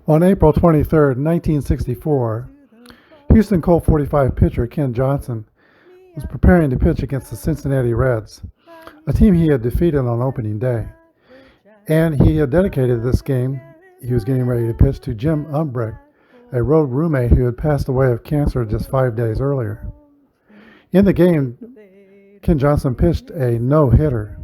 On April 23, 1964, Houston Colt 45 pitcher Ken Johnson was preparing to pitch against the Cincinnati Reds, a team he had defeated on opening day. And he had dedicated this game he was getting ready to pitch to Jim Umbrecht, a road roommate who had passed away of cancer just 5 days earlier. In the game, Ken Johnson pitched a no-hitter,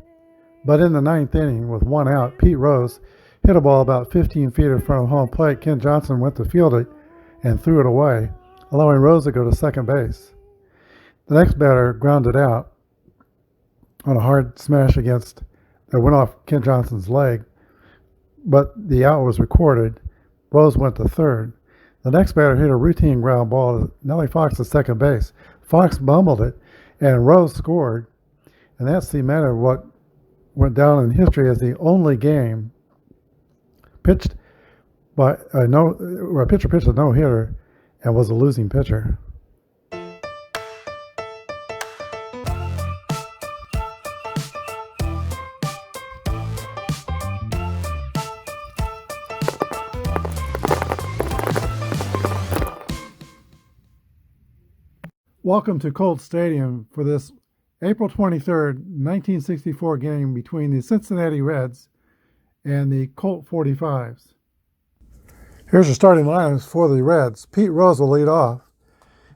but in the ninth inning, with one out, Pete Rose hit a ball about 15 feet in front of home plate. Ken Johnson went to field it and threw it away, allowing Rose to go to second base. The next batter grounded out on a hard smash that went off Ken Johnson's leg, but the out was recorded. Rose went to third. The next batter hit a routine ground ball to Nellie Fox at second base. Fox bumbled it, and Rose scored. And that's the matter of what went down in history as the only game pitched by where a pitcher pitched a no-hitter and was a losing pitcher. Welcome to Colt Stadium for this April 23rd, 1964 game between the Cincinnati Reds and the Colt 45s. Here's your starting lineups for the Reds. Pete Rose will lead off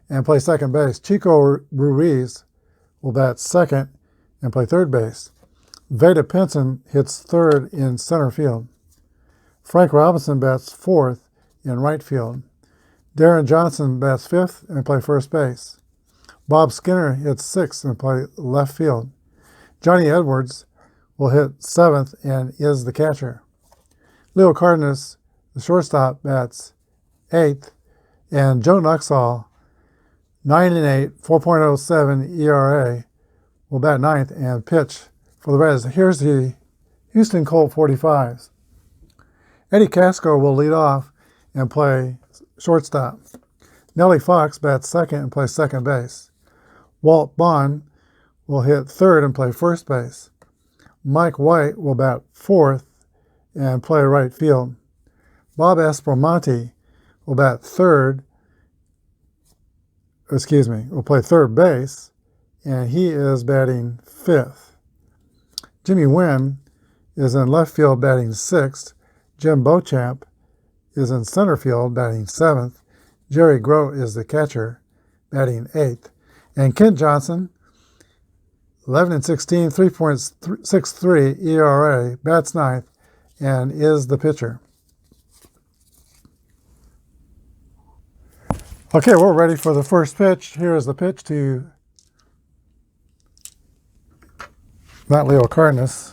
and play second base. Chico Ruiz will bat second and play third base. Veda Pinson hits third in center field. Frank Robinson bats fourth in right field. Darren Johnson bats fifth and play first base. Bob Skinner hits sixth and play left field. Johnny Edwards will hit seventh and is the catcher. Leo Cardenas, the shortstop, bats eighth, and Joe Nuxall, 9-8, 4.07 ERA, will bat ninth and pitch for the Reds. Here's the Houston Colt 45s. Eddie Casco will lead off and play shortstop. Nellie Fox bats second and plays second base. Walt Bond will hit third and play first base. Mike White will bat fourth and play right field. Bob Aspromonte will play third base, and he is batting fifth. Jimmy Wynn is in left field batting sixth. Jim Beauchamp is in center field batting seventh. Jerry Grote is the catcher batting eighth. And Ken Johnson, 11-16, 3.63 ERA, bats ninth, and is the pitcher. Okay, we're ready for the first pitch. Here is the pitch to not Leo Cardenas.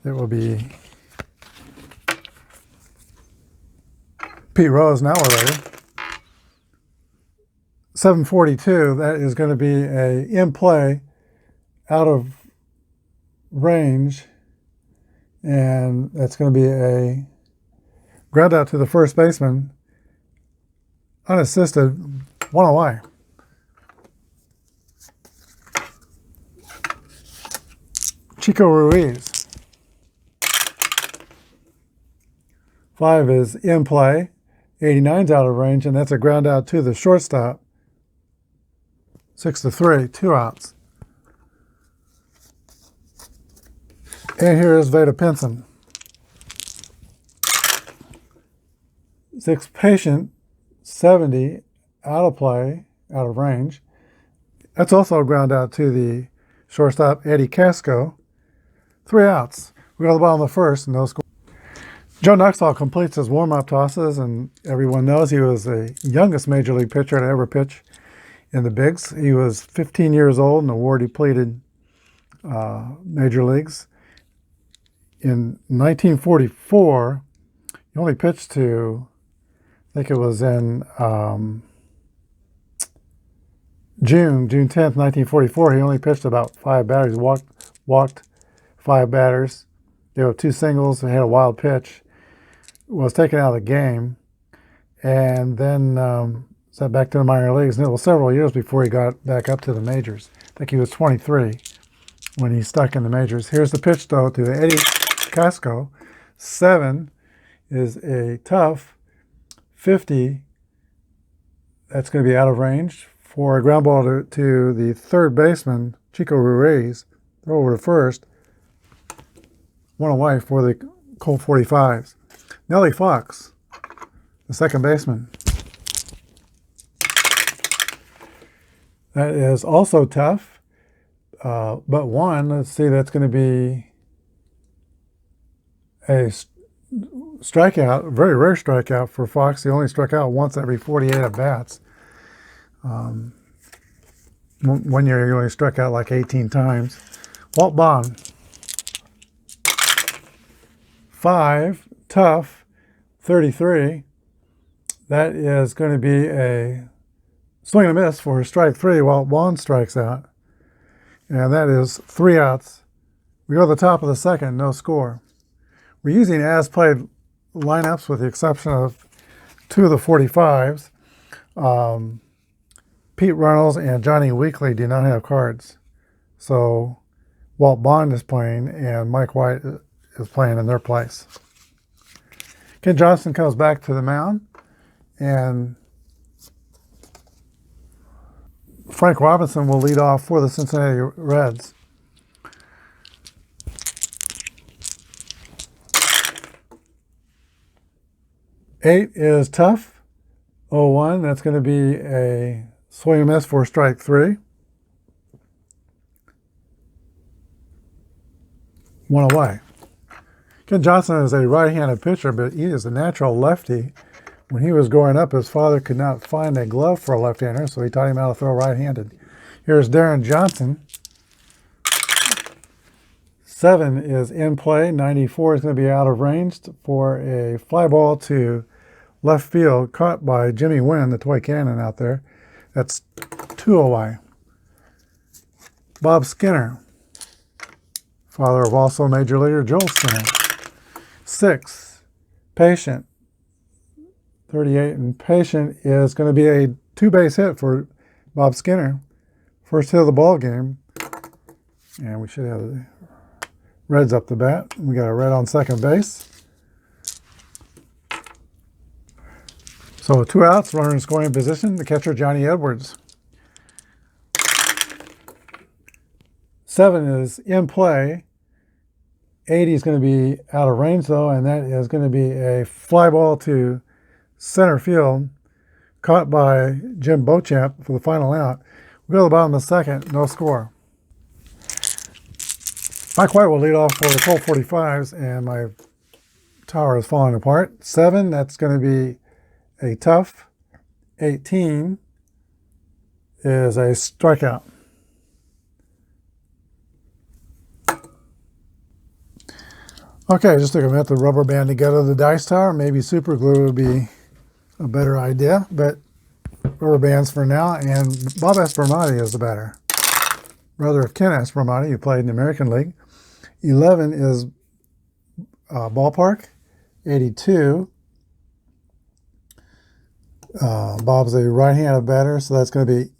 It will be Pete Rose. Now we're ready. 742, that is going to be a in play, out of range, and that's going to be a ground out to the first baseman, unassisted, one away. Chico Ruiz. 5 is in play, 89's out of range, and that's a ground out to the shortstop. 6-3, 2 outs. And here is Veda Pinson. 6 patient, 70, out of play, out of range. That's also a ground out to the shortstop, Eddie Casco. 3 outs. We go to the bottom of the first, no score. Joe Nuxall completes his warm-up tosses, and everyone knows he was the youngest major league pitcher to ever pitch in the bigs. He was 15 years old in the war-depleted major leagues. In 1944, he only pitched to, I think it was in June 10th, 1944. He only pitched about 5 batters. He walked 5 batters. There were 2 singles. He had a wild pitch. Was taken out of the game, and then sent back to the minor leagues. And it was several years before he got back up to the majors. I think he was 23 when he stuck in the majors. Here's the pitch, though, to Eddie Casco. 7 is a tough. 50, that's going to be out of range for a ground ball to the third baseman, Chico Ruiz. Throw over to first. One away for the Colt 45s. Nellie Fox, the second baseman. That is also tough, but one. Let's see, that's going to be a strikeout, a very rare strikeout for Fox. He only struck out once every 48 at-bats. One year he only struck out like 18 times. Walt Bond. 5, tough, 33. That is going to be a swing and a miss for strike 3. Walt Bond strikes out. And that is 3 outs. We go to the top of the second, no score. We're using as-played lineups with the exception of 2 of the 45s. Pete Reynolds and Johnny Weekly do not have cards. So Walt Bond is playing and Mike White is playing in their place. Ken Johnson comes back to the mound and Frank Robinson will lead off for the Cincinnati Reds. Eight is tough. 0-1. That's going to be a swing and miss for strike 3. 1 away. Ken Johnson is a right-handed pitcher, but he is a natural lefty. When he was growing up, his father could not find a glove for a left-hander, so he taught him how to throw right-handed. Here's Darren Johnson. 7 is in play. 94 is going to be out of range for a fly ball to left field, caught by Jimmy Wynn, the toy cannon out there. That's 2 away. Bob Skinner, father of also Major Leaguer Joel Skinner. 6, Patient. 38, and Patient is going to be a 2-base hit for Bob Skinner. First hit of the ball game. And we should have the Reds up the bat. We got a Red on second base. So 2 outs, runner in scoring position, the catcher Johnny Edwards. 7 is in play. 80 is going to be out of range though, and that is going to be a fly ball to center field, caught by Jim Beauchamp for the final out. We go to the bottom of the second, no score. Mike White will lead off for the Colt 45s, and my tower is falling apart. 7, that's going to be a tough. 18 is a strikeout. Okay, just took a minute to rubber band together the dice tower. Maybe super glue would be a better idea, but rubber bands for now. And Bob Espremati is the batter, brother of Ken Espremati, who played in the American League. 11 is ballpark. 82. Bob's a right-handed batter, so that's going to be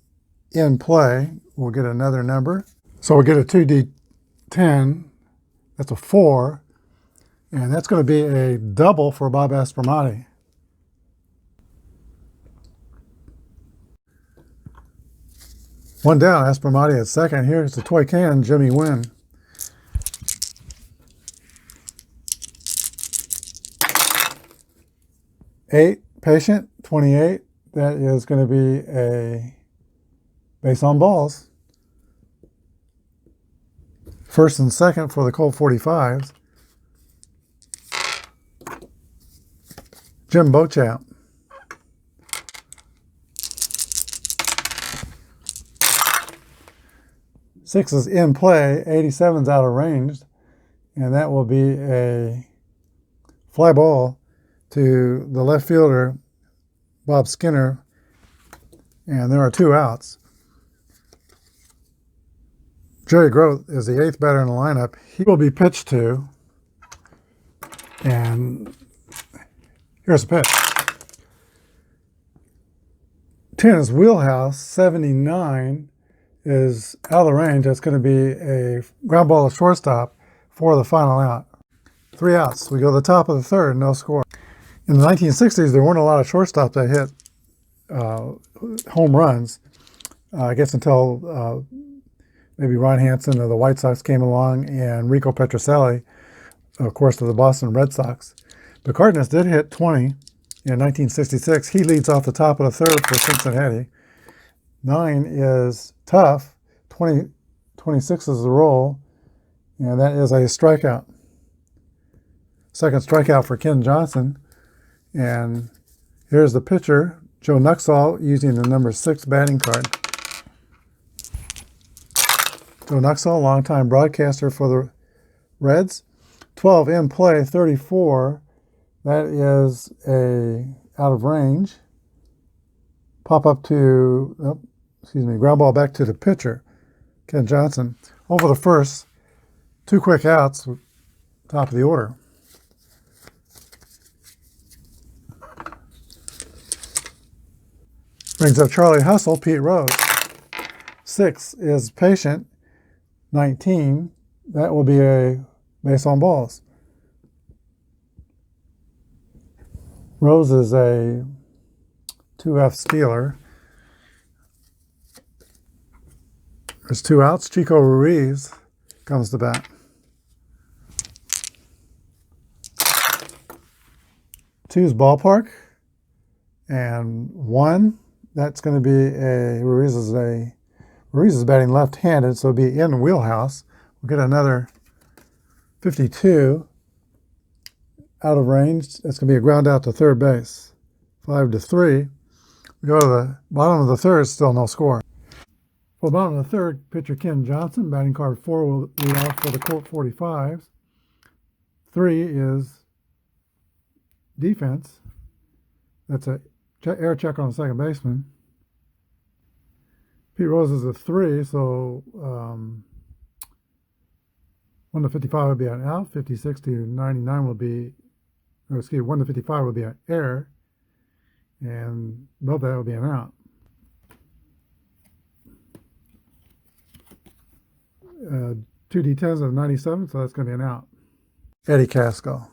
in play. We'll get another number. So we'll get a 2D10. That's a 4. And that's going to be a double for Bob Espremati. One down, Espremati at second. Here's the toy can, Jimmy Wynn. Eight, Patient, 28. That is going to be a base on balls. First and second for the Colt 45s. Jim Beauchamp. Six is in play. 87's out of range. And that will be a fly ball to the left fielder, Bob Skinner. And there are 2 outs. Jerry Groth is the 8th batter in the lineup. He will be pitched to. And here's a pitch. 10 is Wheelhouse. 79 is out of the range. That's going to be a ground ball to shortstop for the final out. 3 outs. We go to the top of the third, no score. In the 1960s, there weren't a lot of shortstops that hit home runs. I guess until maybe Ron Hansen of the White Sox came along and Rico Petrocelli, of course, of the Boston Red Sox. But Cardenas did hit 20 in 1966. He leads off the top of the third for Cincinnati. 9 is tough. 26 is the roll, and that is a strikeout. Second strikeout for Ken Johnson. And here's the pitcher, Joe Nuxall, using the number 6 batting card. Joe Nuxall, longtime broadcaster for the Reds. 12 in play, 34. That is a out of range. Pop up to, ground ball back to the pitcher, Ken Johnson. Over the first, 2 quick outs, top of the order. Brings up Charlie Hustle, Pete Rose. 6 is patient. 19, that will be a base on balls. Rose is a 2F stealer. There's 2 outs. Chico Ruiz comes to bat. 2 is ballpark. And 1, that's going to be Ruiz is batting left-handed, so it'll be in the wheelhouse. We'll get another 52 out of range. That's going to be a ground out to third base. 5-3. We go to the bottom of the third, still no score. For the bottom of the third, pitcher Ken Johnson, batting card 4 will lead off for the Colt 45s. 3 is defense. That's a air check on the second baseman. Pete Rose is a 3, so 1 to 55 would be an out. 56 to 99 will be, 1 to 55 will be an error, and above that will be an out. 2 D10s of 97, so that's going to be an out. Eddie Casco.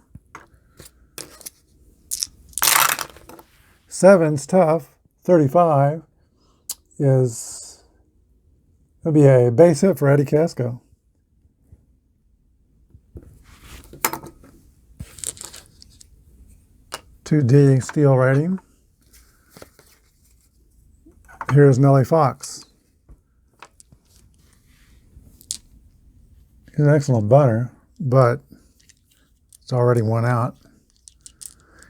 7's tough. 35 is going to be a base hit for Eddie Casco. .2D steal rating. Here's Nellie Fox. He's an excellent bunter, but it's already 1 out.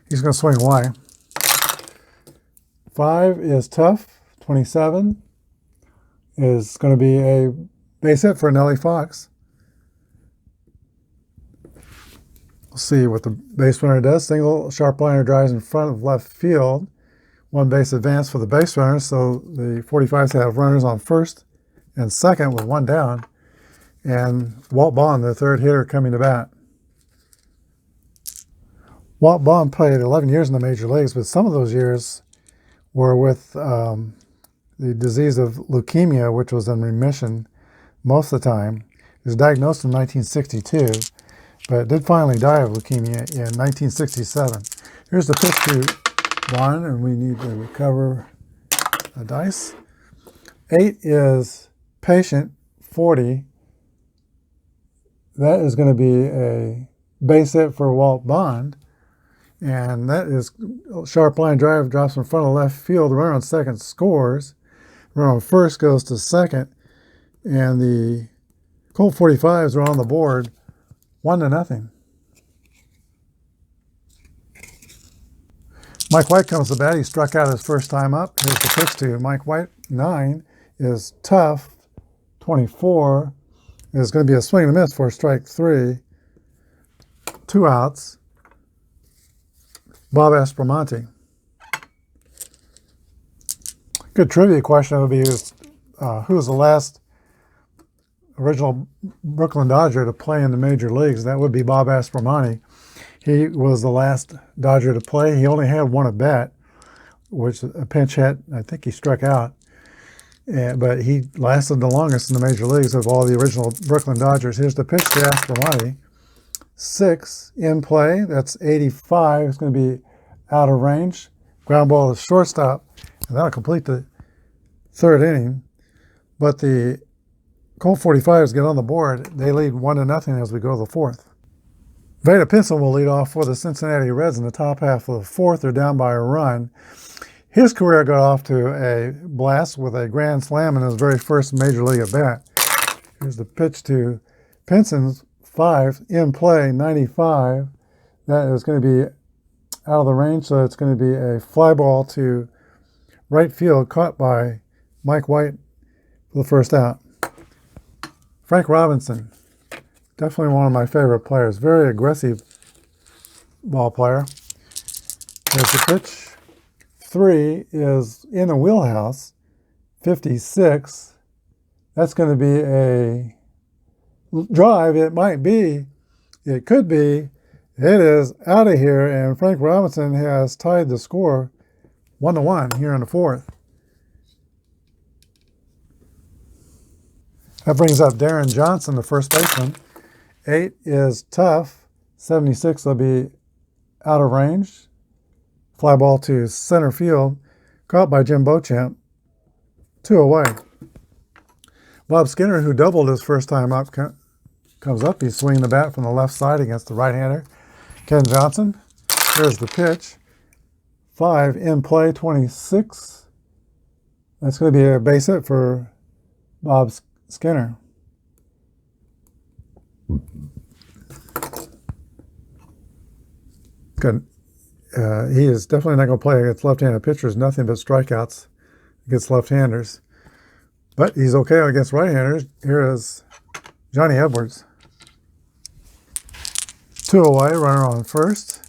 He's going to swing away. 5 is tough. 27 is going to be a base hit for Nellie Fox. We'll see what the base runner does. Single, sharp liner drives in front of left field. 1 base advance for the base runner, so the 45s have runners on first and second with 1 down. And Walt Bond, the third hitter, coming to bat. Walt Bond played 11 years in the major leagues, but some of those years were with the disease of leukemia, which was in remission most of the time. He was diagnosed in 1962, but did finally die of leukemia in 1967. Here's the pitch to Bond, and we need to recover a dice. 8 is patient. 40. That is going to be a base hit for Walt Bond. And that is sharp line drive, drops in front of left field. The runner on second scores. Runner on first goes to second. And the Colt 45s are on the board 1-0. Mike White comes to bat. He struck out his first time up. Here's the pitch to Mike White. 9 is tough. 24 is going to be a swing and a miss for strike 3. 2 outs. Bob Aspromonte. Good trivia question would be who was the last original Brooklyn Dodger to play in the major leagues? That would be Bob Aspromonte. He was the last Dodger to play. He only had 1 at bat, which a pinch hit. I think he struck out. But he lasted the longest in the major leagues of all the original Brooklyn Dodgers. Here's the pitch to Aspromonte. 6 in play. That's 85. It's going to be out of range. Ground ball to shortstop, and that'll complete the third inning. But the Colt 45s get on the board. They lead 1-0 as we go to the fourth. Veda Pinson will lead off for the Cincinnati Reds in the top half of the fourth. They're down by a run. His career got off to a blast with a grand slam in his very first major league at bat. Here's the pitch to Pinson's 5 in play, 95. That is going to be out of the range, so it's going to be a fly ball to right field, caught by Mike White for the first out. Frank Robinson, definitely one of my favorite players. Very aggressive ball player. There's the pitch. 3 is in the wheelhouse. 56. That's going to be a drive. It might be. It could be. It is out of here, and Frank Robinson has tied the score 1-1 here in the fourth. That brings up Darren Johnson, the first baseman. 8 is tough. 76 will be out of range. Fly ball to center field, caught by Jim Beauchamp. 2 away. Bob Skinner, who doubled his first time up, comes up. He's swinging the bat from the left side against the right-hander, Ken Johnson. Here's the pitch. 5 in play, 26. That's going to be a base hit for Bob Skinner. Good. He is definitely not going to play against left-handed pitchers. Nothing but strikeouts against left-handers. But he's okay against right-handers. Here is Johnny Edwards. 2 away, runner on first.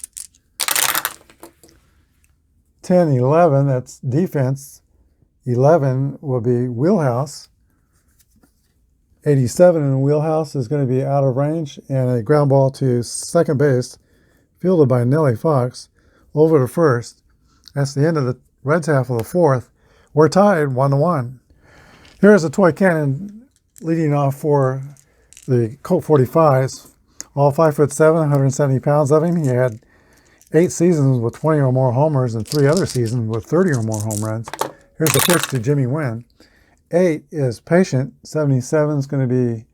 10-11, that's defense. 11 will be wheelhouse. 87 in the wheelhouse is going to be out of range, and a ground ball to second base, fielded by Nellie Fox, over to first. That's the end of the Reds half of the fourth. We're tied 1-1. Here's a toy cannon leading off for the Colt 45s. All 5'7", 170 pounds of him. He had 8 seasons with 20 or more homers and 3 other seasons with 30 or more home runs. Here's the pitch to Jimmy Wynn. 8 is patient. 77 is going to be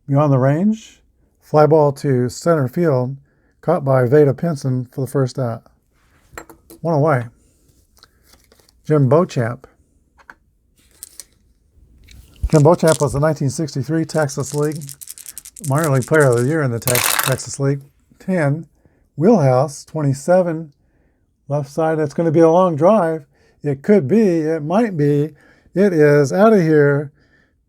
beyond the range. Fly ball to center field, caught by Veda Pinson for the first out. 1 away. Jim Beauchamp. Jim Beauchamp was the 1963 Texas League Minor League Player of the Year in the Texas League. 10, wheelhouse. 27, left side. That's going to be a long drive. It could be. It might be. It is out of here.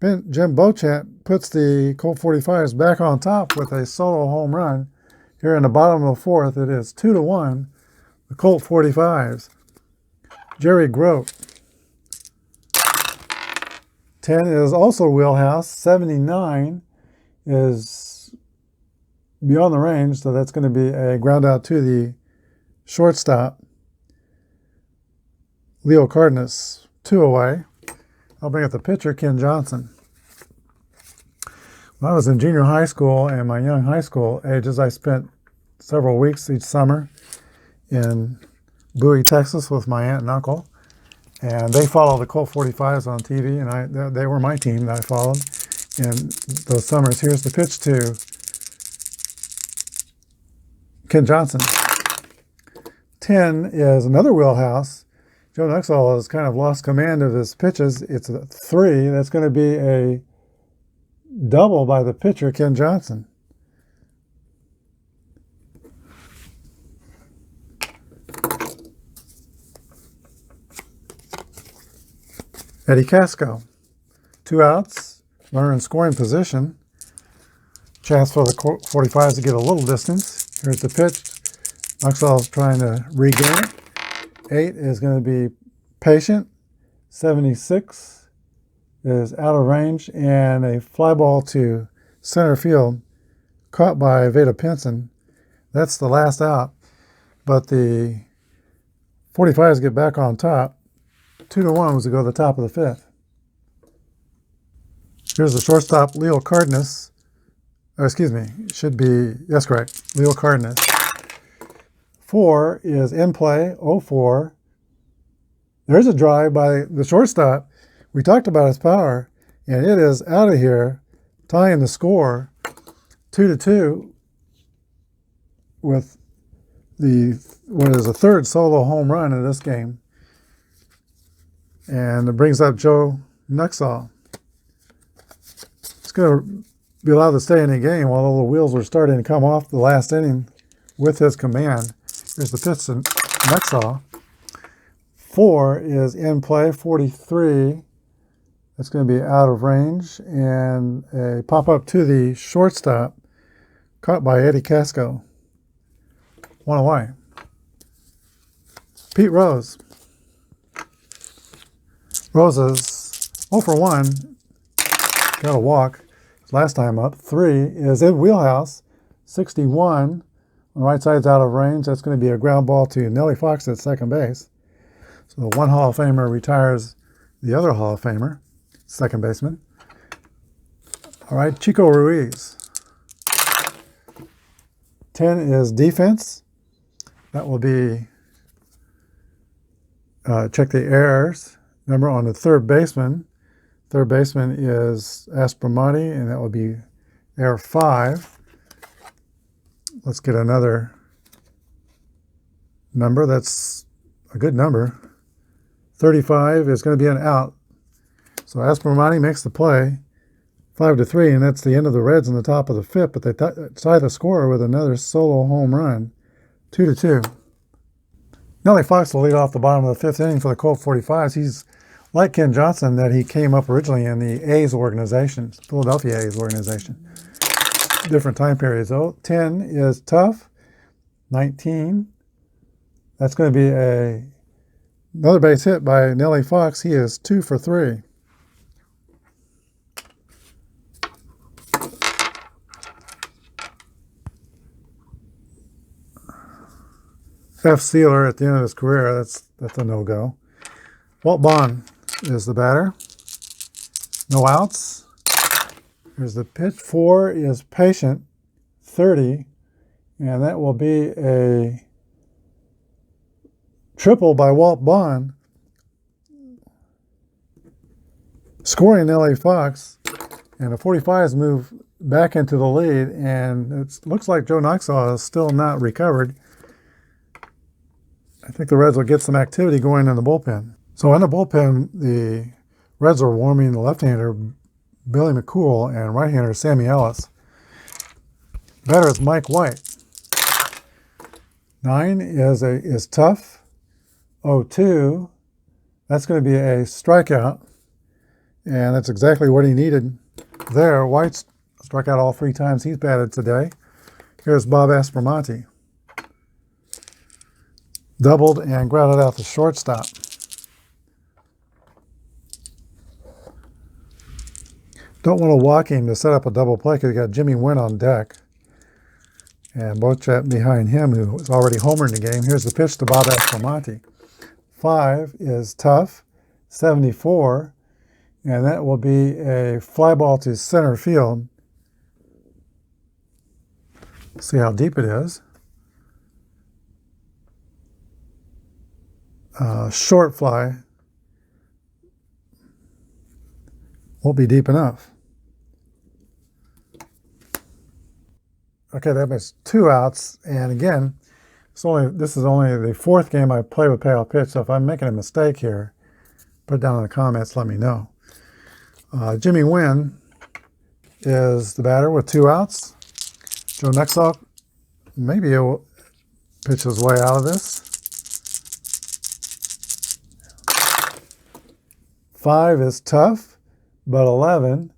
Jim Beauchamp puts the Colt 45s back on top with a solo home run. Here in the bottom of the fourth, it is 2-1. The Colt 45s. Jerry Grote. 10 is also wheelhouse. 79 is beyond the range, so that's going to be a ground out to the shortstop. Leo Cardenas, 2 away. I'll bring up the pitcher, Ken Johnson. When I was in junior high school and my young high school ages, I spent several weeks each summer in Bowie, Texas with my aunt and uncle. And they followed the Colt 45s on TV, and they were my team that I followed in those summers. Here's the pitch to Ken Johnson. 10 is another wheelhouse. Joe Nuxall has kind of lost command of his pitches. It's a 3. That's going to be a double by the pitcher, Ken Johnson. Eddie Casco. 2 outs. Runner in scoring position. Chance for the 45s to get a little distance. Here's the pitch. Nuxall's trying to regain it. 8 is going to be patient. 76 is out of range, and a fly ball to center field, caught by Veda Pinson. That's the last out, but the 45s get back on top. 2-1 was to go to the top of the fifth. Here's the shortstop, Leo Cardenas. Should be, yes, correct, Leo Cardenas. 4 is in play, 0-4. There's a drive by the shortstop. We talked about his power, and it is out of here, tying the score 2-2 with what is a third solo home run in this game. And it brings up Joe Nuxall. It's going to be allowed to stay in the game while all the wheels are starting to come off the last inning with his command. Here's the pitch to Nuxall. 4 is in play, 43. That's going to be out of range. And a pop-up to the shortstop, caught by Eddie Casco. 1 away. Pete Rose. Rose is 0 for 1. Got a walk. Last time up. 3 is in wheelhouse. 61. On the right side's out of range. That's going to be a ground ball to Nellie Fox at second base. So one Hall of Famer retires the other Hall of Famer, second baseman. All right, Chico Ruiz. 10 is defense. That will be, check the errors. Number on the third baseman. Third baseman is Aspromati, and that will be error 5. Let's get another number. That's a good number. 35 is going to be an out. So Aspromati makes the play, 5-3, and that's the end of the Reds in the top of the 5th, but they tie the score with another solo home run, 2-2. Nellie Fox will lead off the bottom of the 5th inning for the Colt 45s. He's like Ken Johnson, that he came up originally in the A's organization, Philadelphia A's organization. Different time periods, though. 10 is tough. 19. That's going to be another base hit by Nellie Fox. He is 2 for 3. F. Sealer at the end of his career, that's a no-go. Walt Bond is the batter. No outs. Here's the pitch. 4 is patient, 30, and that will be a triple by Walt Bond, scoring Nellie Fox, and the 45s move back into the lead, and it looks like Joe Nuxall is still not recovered. I think the Reds will get some activity going in the bullpen. So in the bullpen, the Reds are warming the left-hander Billy McCool and right-hander Sammy Ellis. Batter is Mike White. 9 is tough. 0-2. That's going to be a strikeout, and that's exactly what he needed there. White's struck out all 3 times he's batted today. Here's Bob Aspromonte. Doubled and grounded out the shortstop. Don't want to walk him to set up a double play because you got Jimmy Wynn on deck. And Bochat behind him, who is already homered in the game. Here's the pitch to Bob Aspromonte. 5 is tough, 74, and that will be a fly ball to center field. See how deep it is. Short fly. Won't be deep enough. Okay, that makes 2 outs, and again, this is only the 4th game I play with Payoff Pitch, so if I'm making a mistake here, put it down in the comments, let me know. Jimmy Wynn is the batter with 2 outs. Joe Nuxall, maybe he'll pitch his way out of this. 5 is tough, but 11,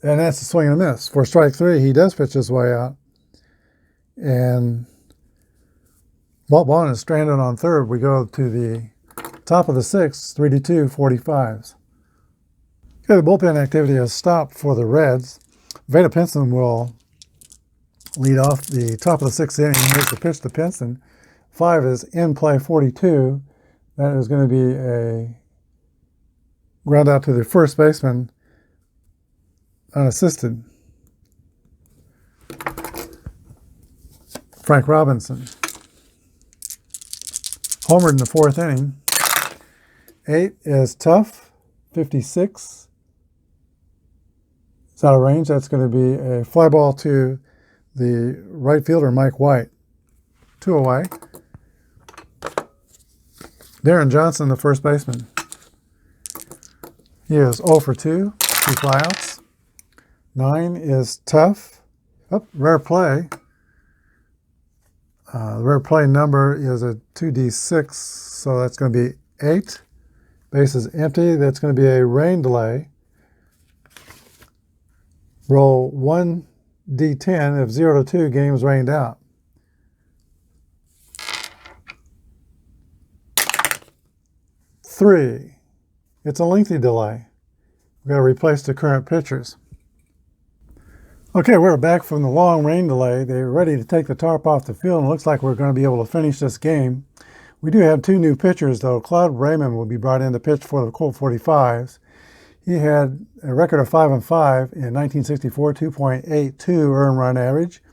and that's a swing and a miss. For strike 3, he does pitch his way out. And Walt Bond is stranded on third. We go to the top of the 6th, 3-2, 45s. Okay, the bullpen activity has stopped for the Reds. Vada Pinson will lead off the top of the 6th inning. Here's the pitch to Pinson. 5 is in play, 42. That is going to be a ground out to the first baseman, unassisted. Frank Robinson. Homered in the fourth inning. 8 is tough. 56. It's out of range. That's going to be a fly ball to the right fielder, Mike White. 2 away. Darren Johnson, the first baseman. He is 0 for 2. 2 flyouts. 9 is tough. Oh, rare play. The rare play number is a 2d6, so that's going to be 8. Base is empty. That's going to be a rain delay. Roll 1d10. If 0 to 2, game's rained out. 3. It's a lengthy delay. We've got to replace the current pitchers. Okay, we're back from the long rain delay. They're ready to take the tarp off the field, and it looks like we're going to be able to finish this game. We do have 2 new pitchers, though. Claude Raymond will be brought in to pitch for the Colt 45s. He had a record of 5-5 in 1964, 2.82 earned run average.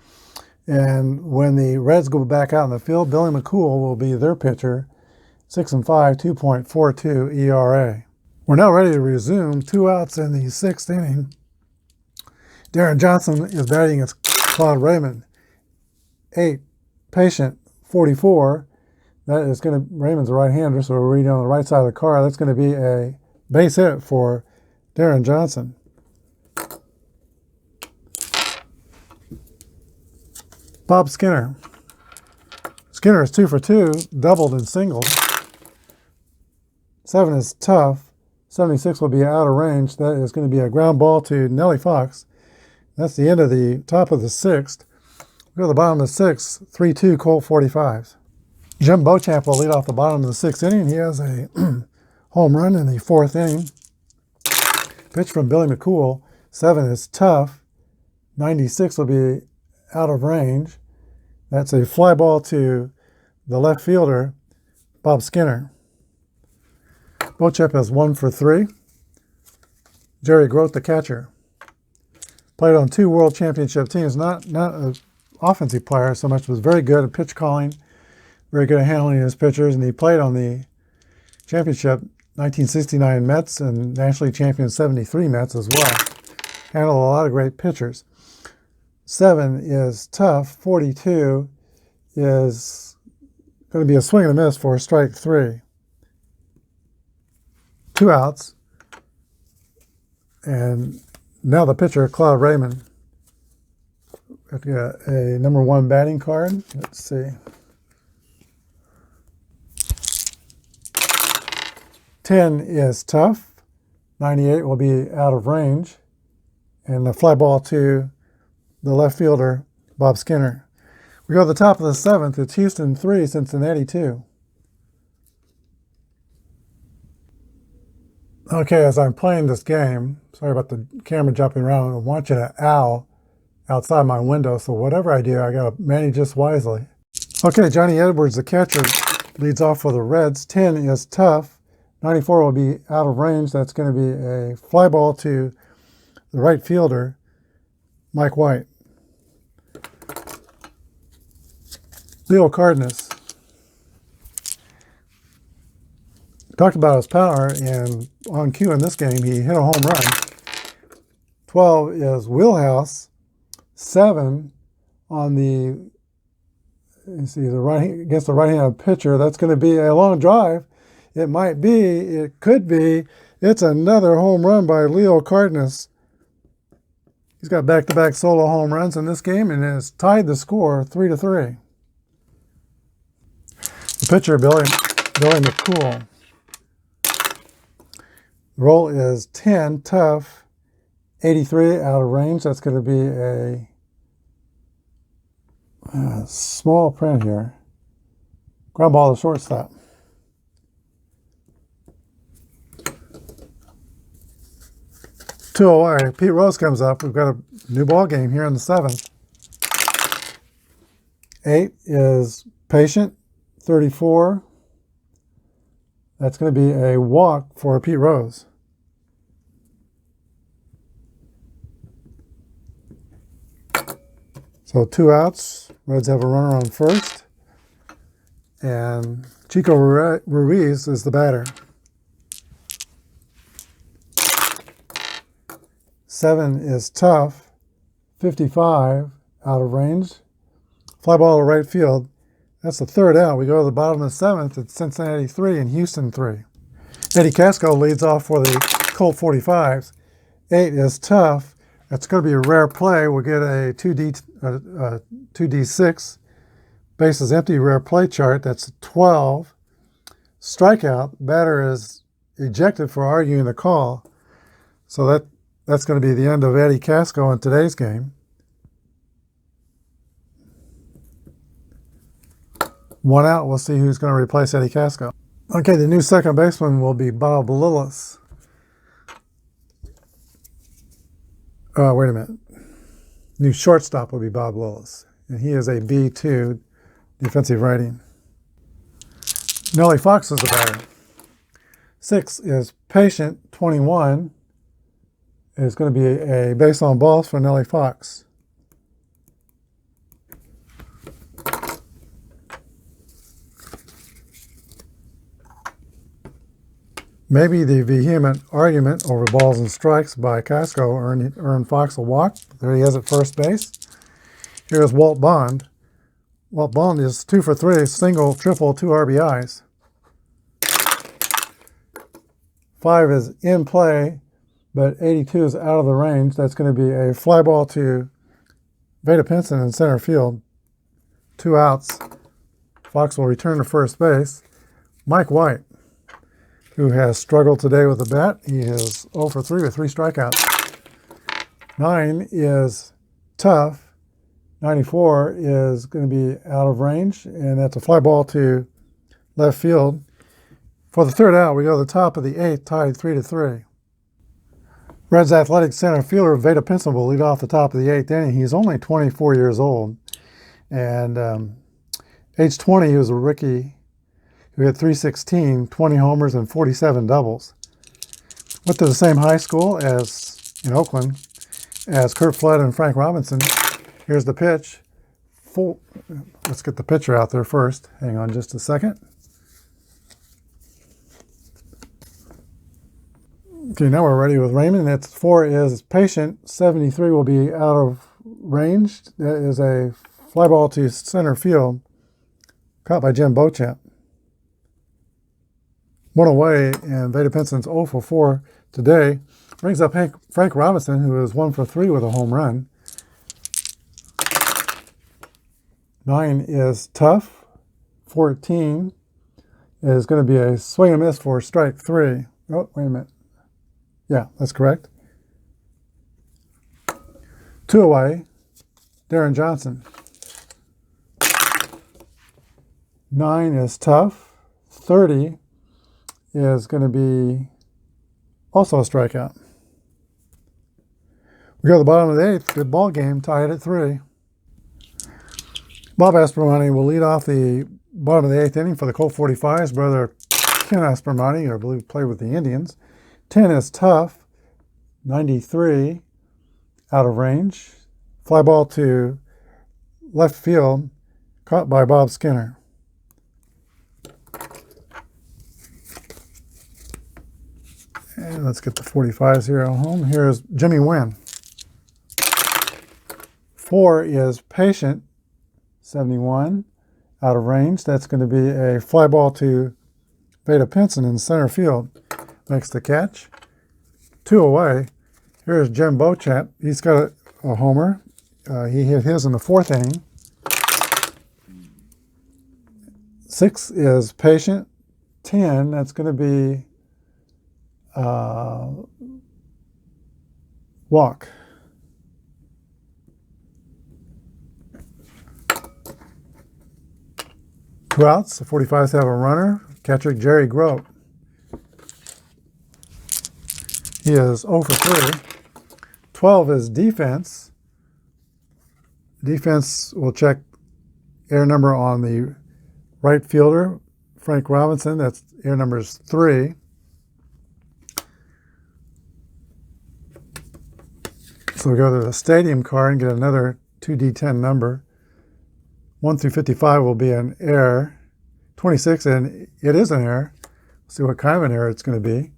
And when the Reds go back out in the field, Billy McCool will be their pitcher, 6-5, 2.42 ERA. We're now ready to resume. 2 outs in the 6th inning. Darren Johnson is batting against Claude Raymond. 8, patient, 44. That is going to, Raymond's a right-hander, so we're reading on the right side of the card. That's going to be a base hit for Darren Johnson. Bob Skinner. Skinner is 2 for 2, doubled and singled. 7 is tough. 76 will be out of range. That is going to be a ground ball to Nellie Fox. That's the end of the top of the 6th. We go to the bottom of the 6th, 3-2 Colt 45s. Jim Beauchamp will lead off the bottom of the 6th inning. He has a home run in the 4th inning. Pitch from Billy McCool. 7 is tough. 96 will be out of range. That's a fly ball to the left fielder, Bob Skinner. Beauchamp has 1 for 3. Jerry Grote, the catcher. Played on 2 world championship teams. Not an offensive player so much, was very good at pitch calling, very good at handling his pitchers, and he played on the championship 1969 Mets and nationally champion 73 Mets as well. Handled a lot of great pitchers. 7 is tough. 42 is going to be a swing and a miss for strike 3. 2 outs. And now the pitcher, Claude Raymond. Got to get a number 1 batting card. Let's see. 10 is tough. 98 will be out of range. And the fly ball to the left fielder, Bob Skinner. We go to the top of the 7th. It's Houston 3, Cincinnati 2. Okay, as I'm playing this game, sorry about the camera jumping around, I'm watching an owl outside my window, so whatever I do, I got to manage this wisely. Okay, Johnny Edwards, the catcher, leads off for the Reds. 10 is tough. 94 will be out of range. That's going to be a fly ball to the right fielder, Mike White. Leo Cardenas. Talked about his power, and on cue in this game, he hit a home run. 12 is Wheelhouse. 7 on the, you see, the right against the right-handed pitcher. That's going to be a long drive. It might be, it could be. It's another home run by Leo Cardenas. He's got back-to-back solo home runs in this game and has tied the score 3-3. The pitcher, Billy McCool. The roll is 10, tough, 83 out of range. That's going to be a small print here. Ground ball to shortstop. Two away. Pete Rose comes up. We've got a new ball game here in the 7th. 8 is patient, 34. That's going to be a walk for Pete Rose. So 2 outs. Reds have a runner on first. And Chico Ruiz is the batter. 7 is tough, 55, out of range. Fly ball to right field. That's the third out. We go to the bottom of the 7th. It's Cincinnati 3 and Houston 3. Eddie Casco leads off for the Colt 45s. 8 is tough. That's going to be a rare play. We'll get a 2D6. Bases empty rare play chart. That's 12. Strikeout. Batter is ejected for arguing the call. So that's going to be the end of Eddie Casco in today's game. 1 out. We'll see who's going to replace Eddie Casco. Okay, the new second baseman will be Bob Lillis. Wait a minute. New shortstop will be Bob Lillis. And he is a B2 defensive rating. Nellie Fox is the batter. 6 is patient. 21 is going to be a base on balls for Nellie Fox. Maybe the vehement argument over balls and strikes by Casco earned Fox a walk. There he is at first base. Here's Walt Bond. Walt Bond is 2 for 3, single, triple, 2 RBIs. 5 is in play, but 82 is out of the range. That's going to be a fly ball to Veda Pinson in center field. 2 outs. Fox will return to first base. Mike White, who has struggled today with the bat. He is 0 for 3 with 3 strikeouts. 9 is tough. 94 is going to be out of range, and that's a fly ball to left field. For the third out, we go to the top of the 8th, tied 3-3. Reds athletic center fielder Veda Pinson will lead off the top of the 8th inning. He's only 24 years old, and age 20, he was a rookie who had 316, 20 homers, and 47 doubles. Went to the same high school as in Oakland as Curt Flood and Frank Robinson. Here's the pitch. Let's get the pitcher out there first. Hang on just a second. Okay, now we're ready with Raymond. That's 4 is patient. 73 will be out of range. That is a fly ball to center field, caught by Jim Beauchamp. 1 away, and Veda Pinson's 0 for 4 today. Brings up Frank Robinson, who is 1 for 3 with a home run. 9 is tough. 14 is going to be a swing and miss for strike 3. Oh, wait a minute. Yeah, that's correct. 2 away, Darren Johnson. 9 is tough. 30 is going to be also a strikeout. We go to the bottom of the 8th. Good ball game, tied at 3. Bob Aspermani will lead off the bottom of the 8th inning for the Colt 45s. Brother Ken Aspermani, I believe, played with the Indians. 10 is tough. 93 out of range. Fly ball to left field, caught by Bob Skinner. And let's get the 45s here at home. Here's Jimmy Wynn. 4 is patient. 71 out of range. That's going to be a fly ball to Veda Pinson in center field. Makes the catch. 2 away. Here's Jim Beauchamp. He's got a homer. He hit his in the 4th inning. 6 is patient. 10, that's going to be walk. Two outs. The 45s have a runner. Catcher Jerry Grote. He is 0 for 3. 12 is defense. Defense will check air number on the right fielder, Frank Robinson. That's air number is 3. So we go to the stadium card and get another 2D10 number. 1 through 55 will be an air. 26, and it is an error. Let's see what kind of an error it's going to be.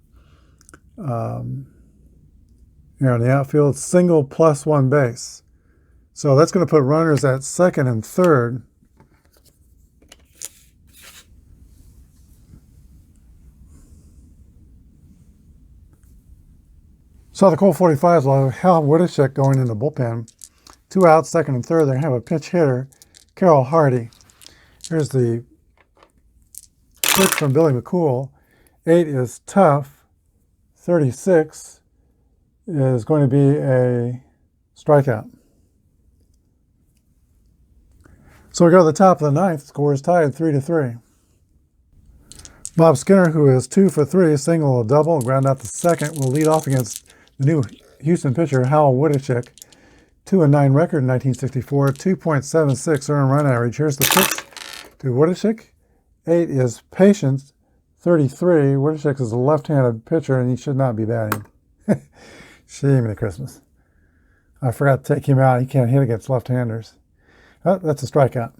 Here in the outfield, single plus one base. So that's going to put runners at second and third. So the Colt 45s will have Hal Witishek going in the bullpen. 2 outs, second and third. They're going to have a pinch hitter, Carroll Hardy. Here's the pitch from Billy McCool. 8 is tough. 36 is going to be a strikeout. So we go to the top of the ninth. Score is tied 3-3. Bob Skinner, who is 2 for 3, single, a double, ground out to second, will lead off against the new Houston pitcher, Hal Witishek. 2-9 record in 1964, 2.76 earned run average. Here's the pitch to Witishek. 8 is patient. 33. Witishek is a left-handed pitcher, and he should not be batting. Shame to Christmas. I forgot to take him out. He can't hit against left-handers. Oh, that's a strikeout.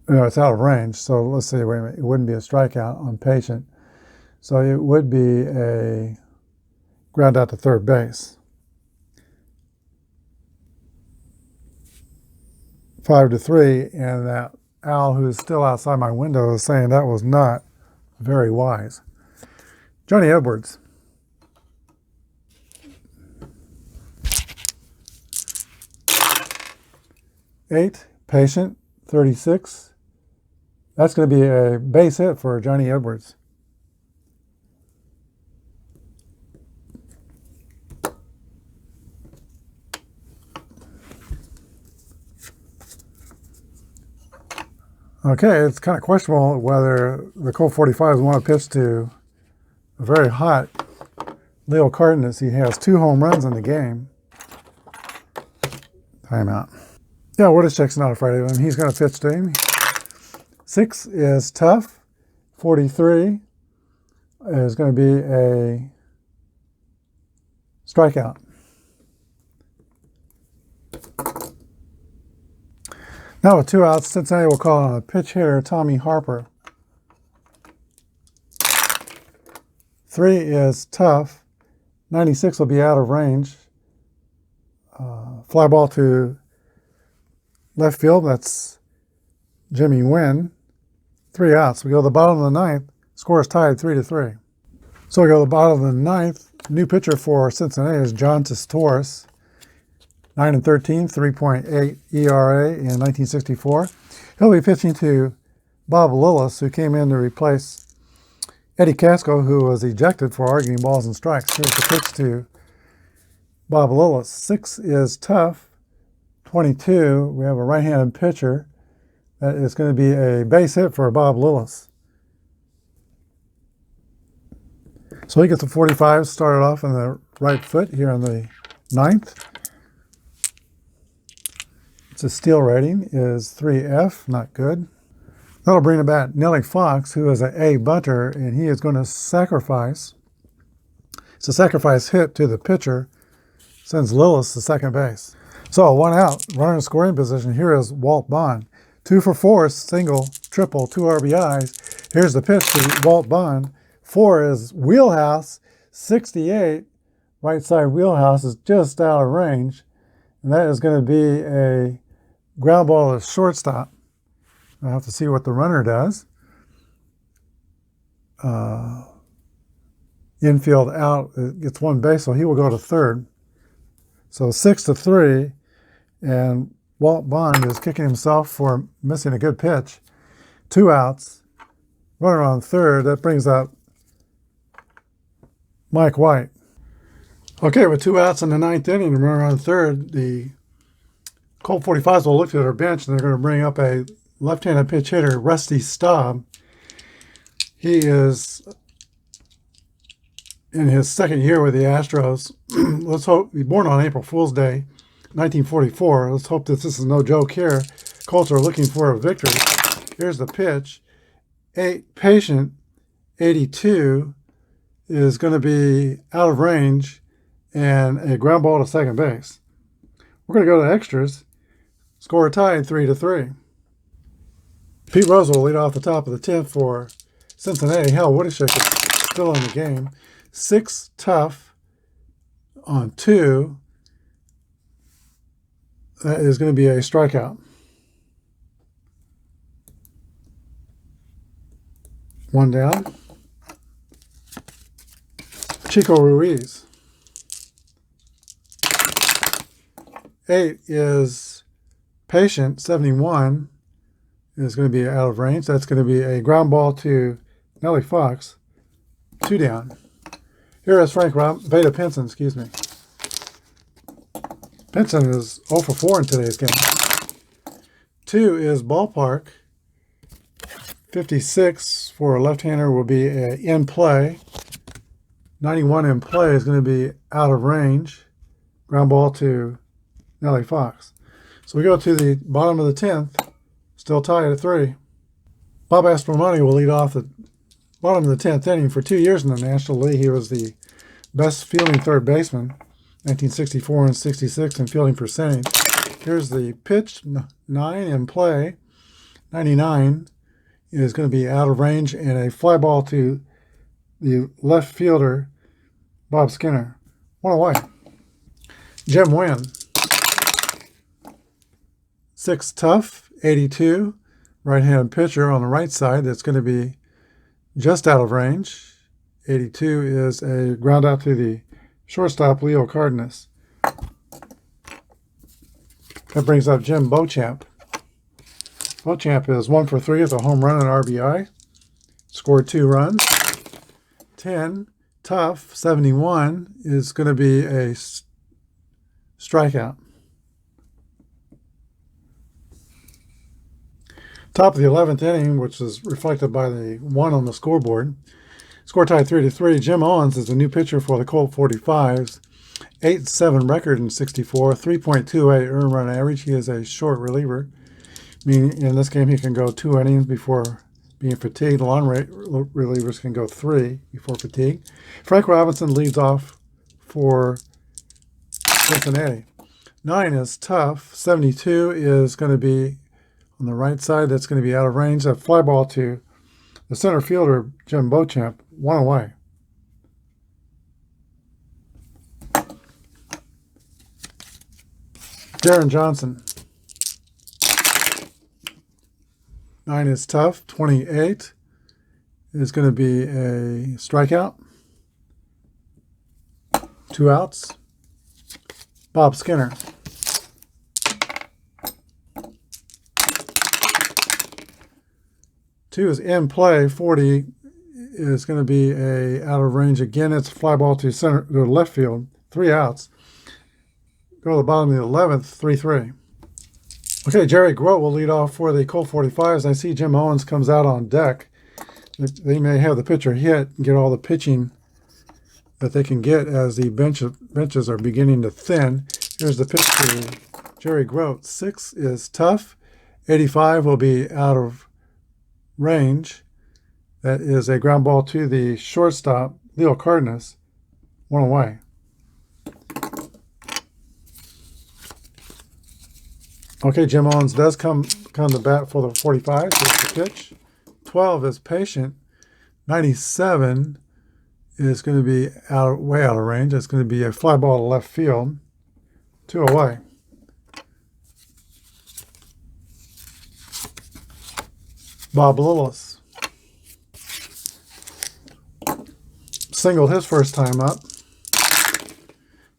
No, it's out of range. So let's see. Wait a minute. It wouldn't be a strikeout on patient. So it would be a ground out to third base. 5-3, and that Al, who is still outside my window, is saying that was not very wise. Johnny Edwards. Eight, patient, 36. That's going to be a base hit for Johnny Edwards. Okay, it's kind of questionable whether the Colt 45s want to pitch to a very hot Leo Cardenas. He has 2 home runs in the game. Timeout. Yeah, Witishek's not afraid of him. He's going to pitch to him. 6 is tough. 43 is going to be a strikeout. Now with 2 outs, Cincinnati will call on a pitch hitter, Tommy Harper. 3 is tough. 96 will be out of range. Fly ball to left field. That's Jimmy Wynn. 3 outs. We go to the bottom of the ninth. Score is tied 3-3. So we go to the bottom of the ninth. New pitcher for Cincinnati is John Torres. 9-13, 3.8 ERA in 1964. He'll be pitching to Bob Lillis, who came in to replace Eddie Casco, who was ejected for arguing balls and strikes. Here's the pitch to Bob Lillis. 6 is tough. 22, we have a right-handed pitcher. That is going to be a base hit for Bob Lillis. So he gets the 45, started off on the right foot here on the ninth. His steal rating is 3F, not good. That'll bring about Nellie Fox, who is an A bunter, and he is going to sacrifice. It's a sacrifice hit to the pitcher, sends Lillis to second base. So 1 out, runner in scoring position. Here is Walt Bond. 2 for 4, single, triple, 2 RBIs. Here's the pitch to Walt Bond. 4 is wheelhouse, 68. Right side wheelhouse is just out of range. And that is going to be a ground ball to shortstop. I'll have to see what the runner does. Infield out, gets 1 base, so he will go to third. So 6-3, and Walt Bond is kicking himself for missing a good pitch. 2 outs, runner on third. That brings up Mike White. Okay, with 2 outs in the ninth inning, runner on third, the Colt 45s will look to their bench, and they're going to bring up a left-handed pitch hitter, Rusty Staub. He is in his second year with the Astros. Let's hope he's born on April Fool's Day, 1944. Let's hope that this is no joke here. Colts are looking for a victory. Here's the pitch. 8 patient, 82 is going to be out of range and a ground ball to second base. We're going to go to extras. Score tied 3-3. Pete Rose will lead off the top of the 10th for Cincinnati. Hal Woodishick is still in the game. 6 tough on 2. That is going to be a strikeout. 1 down. Chico Ruiz. 8 is Patient. 71 is going to be out of range. That's going to be a ground ball to Nellie Fox. 2 down. Here is Veda Pinson, excuse me. Pinson is 0 for 4 in today's game. 2 is Ballpark. 56 for a left-hander will be in play. 91 in play is going to be out of range. Ground ball to Nellie Fox. So we go to the bottom of the 10th. Still tied at 3. Bob Aspromonte will lead off the bottom of the 10th inning. For 2 years in the National League, he was the best fielding third baseman, 1964 and 66 in fielding percentage. Here's the pitch, 9 in play. 99 is going to be out of range, and a fly ball to the left fielder, Bob Skinner. 1 away. Jim Wynn. 6 tough, 82. Right-handed pitcher on the right side. That's going to be just out of range. 82 is a ground out to the shortstop, Leo Cardenas. That brings up Jim Beauchamp. Beauchamp is 1 for 3 with a home run and RBI. Scored 2 runs. 10, tough, 71 is going to be a strikeout. Top of the 11th inning, which is reflected by the 1 on the scoreboard. Score tied 3-3. Jim Owens is the new pitcher for the Colt 45s. 8-7 record in 64, 3.28 earned run average. He is a short reliever, meaning in this game he can go 2 innings before being fatigued. Long relievers can go 3 before fatigue. Frank Robinson leads off for Cincinnati. 9 is tough. 72 is going to be on the right side. That's going to be out of range. A fly ball to the center fielder, Jim Beauchamp. 1 away. Darren Johnson. 9 is tough. 28 is going to be a strikeout. 2 outs. Bob Skinner. 2 is in play. 40 is going to be a out of range again. It's a fly ball to left field. 3 outs. Go to the bottom of the 11th. 3-3. Okay, Jerry Grote will lead off for the Colt 45s. I see Jim Owens comes out on deck. They may have the pitcher hit and get all the pitching that they can get as the benches are beginning to thin. Here's the pitch to Jerry Grote. 6 is tough. 85 will be out of range. That is a ground ball to the shortstop, Leo Cardenas. 1 away. Okay, Jim Owens does come to bat for the 45s. Here's the pitch. 12 is Patient. 97 is going to be way out of range. It's going to be a fly ball to left field. 2 away. Bob Lillis. Singled his first time up.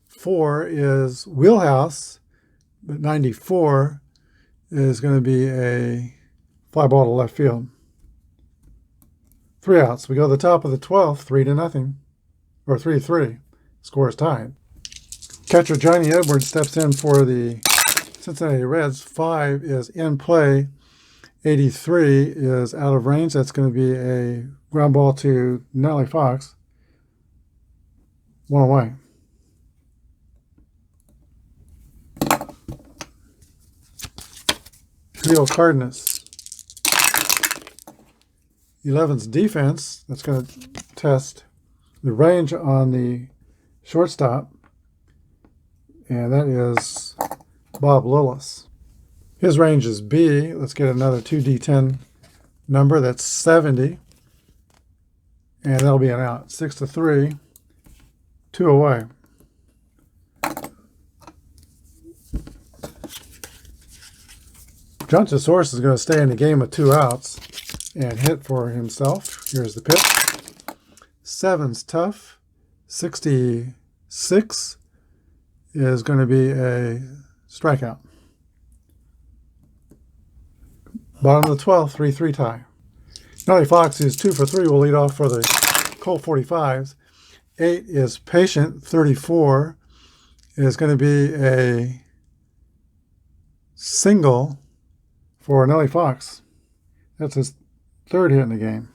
4 is Wheelhouse. But 94 is going to be a fly ball to left field. 3 outs. We go to the top of the 12th, 3-0, or 3-3. Score is tied. Catcher Johnny Edwards steps in for the Cincinnati Reds. 5 is in play. 83 is out of range. That's going to be a ground ball to Nellie Fox. 1 away. Leo Cardenas. 11's defense. That's going to test the range on the shortstop. And that is Bob Lillis. His range is B. Let's get another 2d10 number. That's 70. And that'll be an out. 6-3. 2 away. Jontosaurus is going to stay in the game with 2 outs and hit for himself. Here's the pitch. 7's tough. 66 is going to be a strikeout. Bottom of the 12th, 3-3 tie. Nellie Fox is 2 for 3. Will lead off for the Colt 45s. 8 is patient. 34 is going to be a single for Nellie Fox. That's his 3rd hit in the game.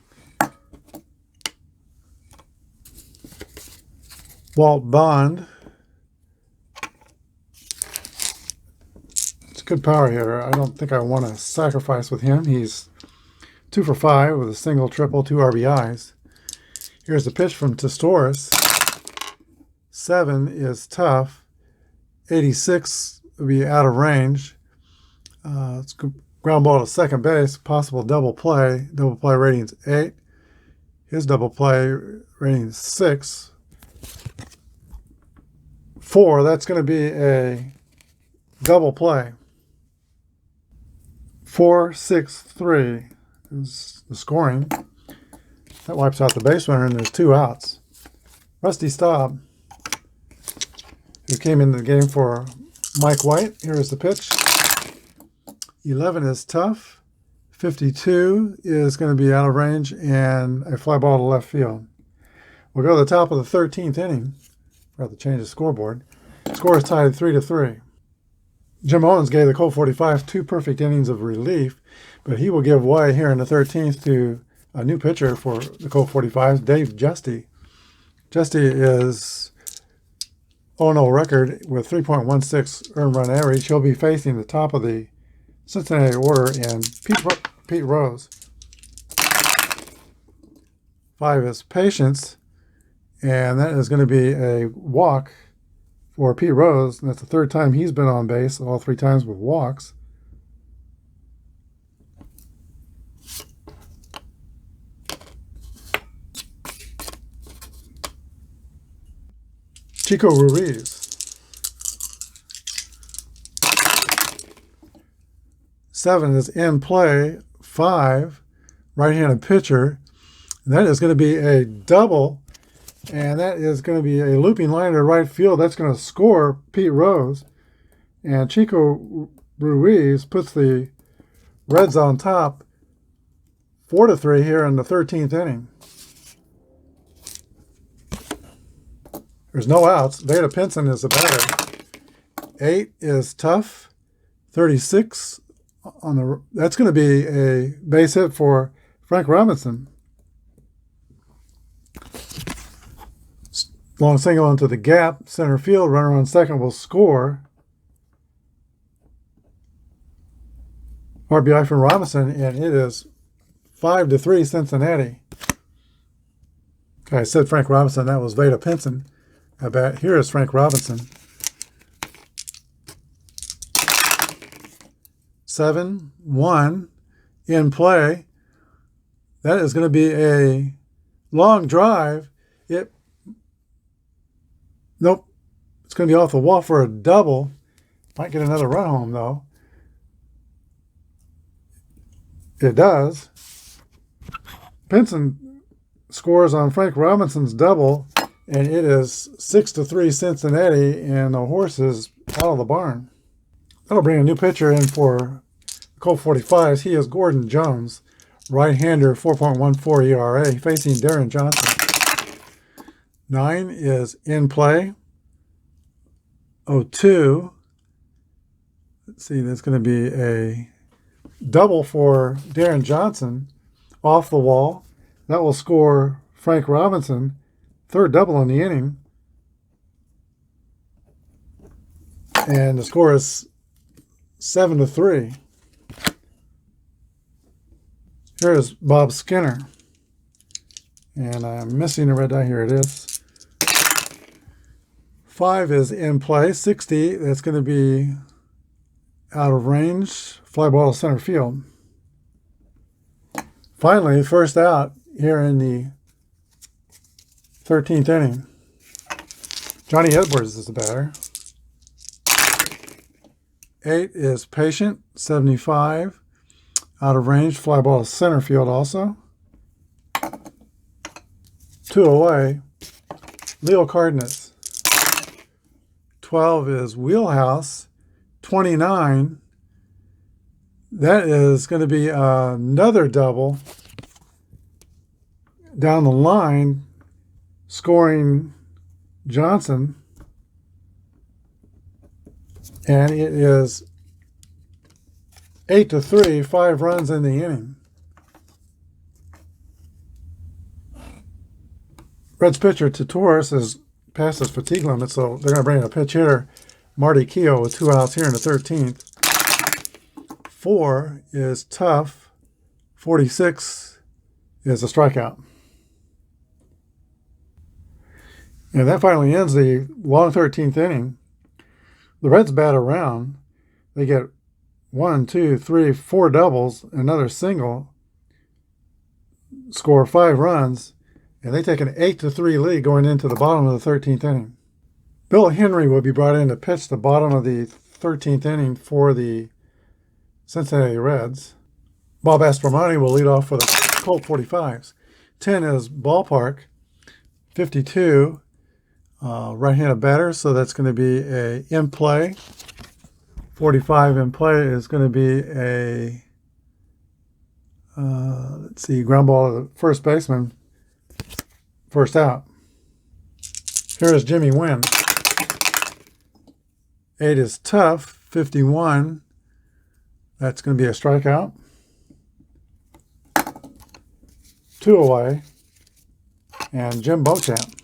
Walt Bond. It's a good power hitter. I don't think I want to sacrifice with him. He's 2 for 5 with a single, triple, 2 RBIs. Here's the pitch from Testoris. 7 is tough. 86 will be out of range. It's ground ball to second base. Possible double play. Double play rating's 8. His double play rating is 6. 4. That's going to be a double play. 4-6-3 is the scoring. That wipes out the base runner, and there's 2 outs. Rusty Staub, who came into the game for Mike White. Here is the pitch. 11 is tough. 52 is going to be out of range, and a fly ball to left field. We'll go to the top of the 13th inning. Forgot to change the scoreboard. Score is tied 3-3. Jim Owens gave the Colt 45s 2 perfect innings of relief, but he will give way here in the 13th to a new pitcher for the Colt 45s, Dave Justy. Justy is 0-0 record with 3.16 earned run average. He'll be facing the top of the Cincinnati order and Pete Rose. 5 is patience, and that is going to be a walk for Pete Rose. And that's the 3rd time he's been on base, all 3 times with walks. Chico Ruiz. 7 is in play. 5, right-handed pitcher. And that is going to be a double, and that is going to be a looping line to right field. That's going to score Pete Rose. And Chico Ruiz puts the Reds on top 4-3 here in the 13th inning. There's no outs. Veda Pinson is the batter. 8 is tough. 36 on the. That's going to be a base hit for Frank Robinson. Long single into the gap. Center field. Runner on second will score. RBI from Robinson, and it is 5-3 Cincinnati. Okay, I said Frank Robinson. That was Veda Pinson. I bet. Here is Frank Robinson. 7-1 in play. That is going to be a long drive. Nope. It's going to be off the wall for a double. Might get another run home, though. It does. Pinson scores on Frank Robinson's double, and it is 6-3 Cincinnati, and the horse is out of the barn. That'll bring a new pitcher in for the Colt 45s. He is Gordon Jones, right-hander, 4.14 ERA, facing Darren Johnson. 9 is in play. 0-2. Let's see, that's going to be a double for Darren Johnson off the wall. That will score Frank Robinson. 3rd double in the inning. And the score is 7-3. Here is Bob Skinner. And I'm missing a red die. Here it is. 5 is in play. 60. That's going to be out of range, fly ball to center field. Finally, first out here in the 13th inning. Johnny Edwards is the batter. 8 is Patient, 75. Out of range, fly ball to center field also. 2 away, Leo Cardenas. 12 is Wheelhouse. 29, that is going to be another double down the line, scoring Johnson. And it is 8-3, 5 runs in the inning. Reds pitcher Torres is past his fatigue limit, so they're going to bring in a pinch hitter, Marty Keogh, with 2 outs here in the 13th. 4 is Tough. 46 is a strikeout. And that finally ends the long 13th inning. The Reds bat around. They get 1, 2, 3, 4 doubles, another single, score 5 runs, and they take an 8-3 lead going into the bottom of the 13th inning. Bill Henry will be brought in to pitch the bottom of the 13th inning for the Cincinnati Reds. Bob Aspromani will lead off for the Colt 45s. 10 is Ballpark. 52, right-handed batter, so that's going to be a in play. 45 in play is going to be a, ground ball to the first baseman, first out. Here is Jimmy Wynn. 8 is Tough. 51, that's going to be a strikeout. 2 away, and Jim Beauchamp.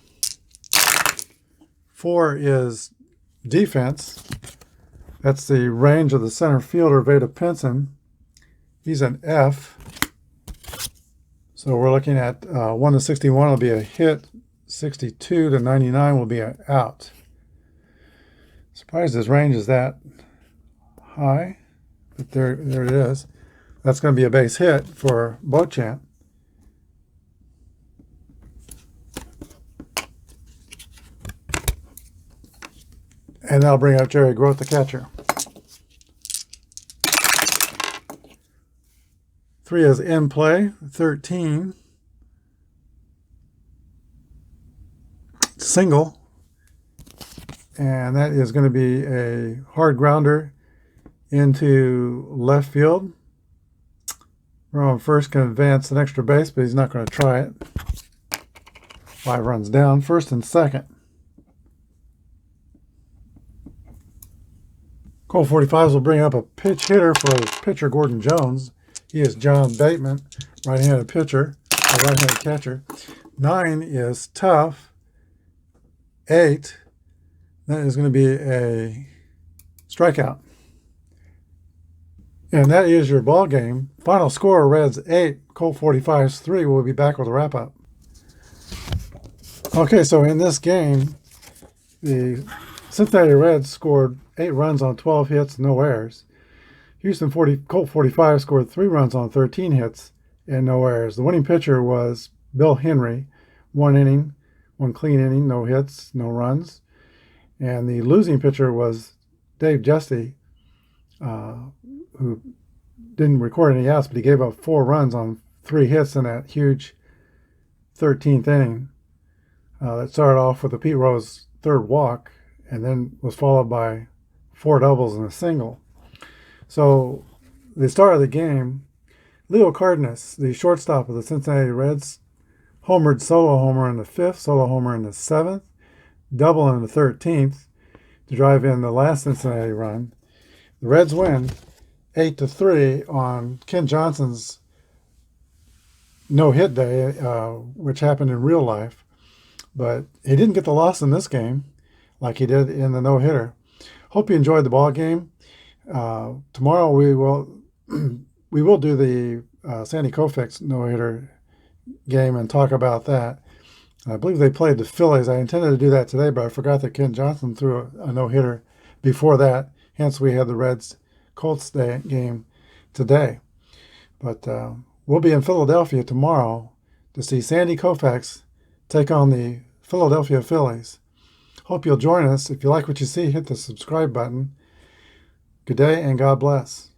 4 is Defense. That's the range of the center fielder, Veda Pinson. He's an F. So we're looking at 1-61 will be a hit. 62-99 will be an out. Surprised his range is that high, but there it is. That's going to be a base hit for Beauchamp. And that'll bring out Jerry Groth, the catcher. 3 is in play. 13. Single. And that is going to be a hard grounder into left field. Rowan first can advance an extra base, but he's not going to try it. 5 runs down. First and second. Colt 45s will bring up a pinch hitter for pitcher Gordon Jones. He is John Bateman, right-handed pitcher, or right-handed catcher. 9 is Tough. 8, that is going to be a strikeout. And that is your ball game. Final score, Reds 8, Colt 45s 3. We'll be back with a wrap-up. Okay, so in this game, the Cincinnati Reds scored 8 runs on 12 hits, no errors. Colt 45 scored 3 runs on 13 hits and no errors. The winning pitcher was Bill Henry, 1 inning, 1 clean inning, no hits, no runs. And the losing pitcher was Dave Justy, who didn't record any outs, but he gave up 4 runs on 3 hits in that huge 13th inning. That started off with a Pete Rose 3rd walk, and then was followed by 4 doubles and a single. So the start of the game, Leo Cardenas, the shortstop of the Cincinnati Reds, homered solo homer in the 5th, solo homer in the 7th, double in the 13th to drive in the last Cincinnati run. The Reds win 8-3 on Ken Johnson's no-hit day, which happened in real life. But he didn't get the loss in this game like he did in the no-hitter. Hope you enjoyed the ball game. Tomorrow we will do the Sandy Koufax no-hitter game and talk about that. I believe they played the Phillies. I intended to do that today, but I forgot that Ken Johnson threw a no-hitter before that. Hence, we had the Reds Colts game today. But we'll be in Philadelphia tomorrow to see Sandy Koufax take on the Philadelphia Phillies. Hope you'll join us. If you like what you see, hit the subscribe button. Good day and God bless.